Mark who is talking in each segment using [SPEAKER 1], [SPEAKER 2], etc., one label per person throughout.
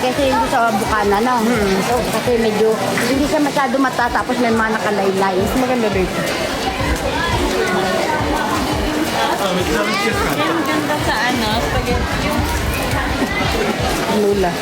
[SPEAKER 1] Kasi hindi sa Bukana, no? So, kasi medyo, hindi siya masyado mata, tapos may mga nakalaylay. Mas maganda dito.
[SPEAKER 2] Yung ganda sa ano, spaghetti yung
[SPEAKER 1] Lula.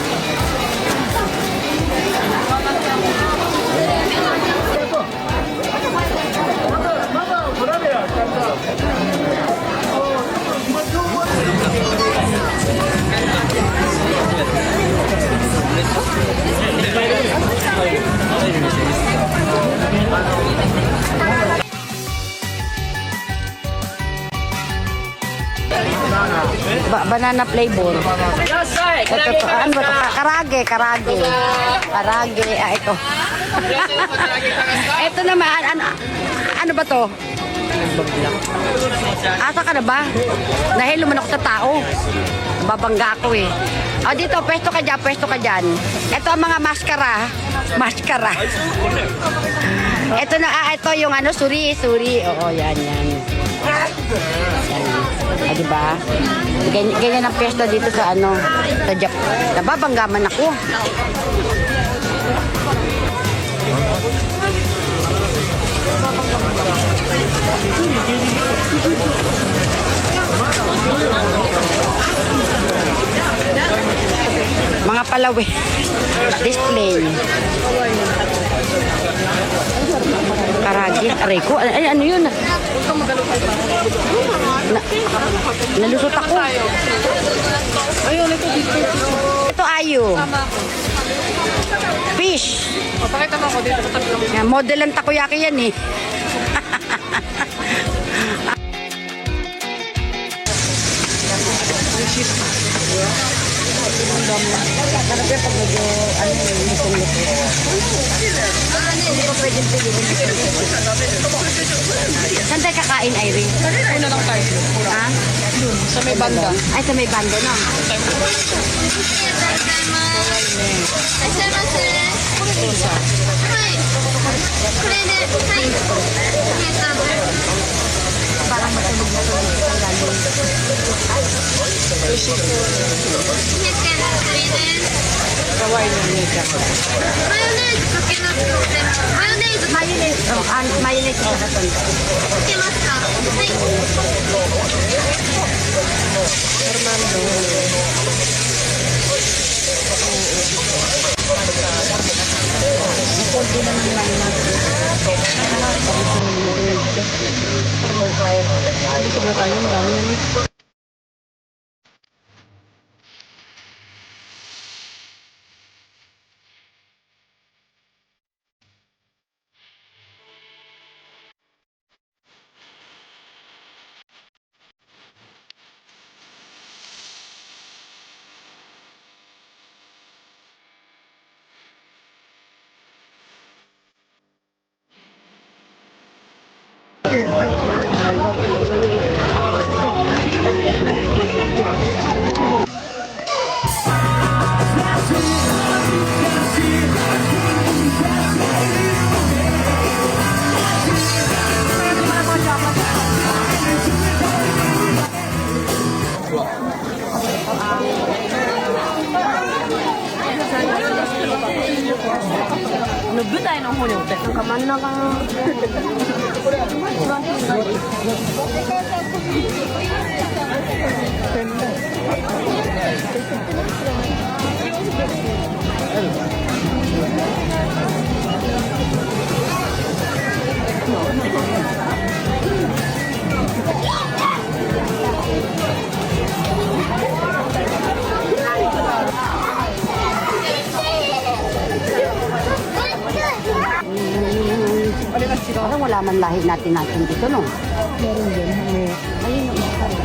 [SPEAKER 1] Banana flavor. Ito, ano ba ito? Karage, karage. Karage, ito. Ito naman, ano ba to? Asa ka na ba? Dahil luman ako sa tao. Babangga ako eh. O dito, pwesto ka dyan, pwesto ka dyan. Ito ang mga maskara. Maskara. Ito na, ito yung ano, suri, suri. Oo, yan, yan. Yan. Ah, diba? Ganyan ang pwesto dito sa ano, sa Japan. Nababanggaman ako. Mga palawi. Display. Karagin. Aray ko. Ay, ano yun? Nalusot ako.
[SPEAKER 2] ayun, ito dito.
[SPEAKER 1] Ito ayo. Fish.
[SPEAKER 2] Pakita mo ako dito sa tabi ng
[SPEAKER 1] Yan, model ang takoyaki yan eh. Saan tayo kakain, Irene?
[SPEAKER 2] una lang tayo.
[SPEAKER 1] Ha?
[SPEAKER 2] Sa may banda.
[SPEAKER 1] Ay, sa may bando, no? Parang matulog na tulog sa gano'n.
[SPEAKER 2] Kawain na niya.
[SPEAKER 1] Mayonnaise. Oh, mayonnaise sa katon. Konti na naman na.
[SPEAKER 2] Dito ba tayo? Marami yan eh.
[SPEAKER 1] Nubyo tayo ng hulyo. Ang kaman na ka. Parang wala man lahi natin dito, no?
[SPEAKER 2] Meron din.
[SPEAKER 1] Ayun, no?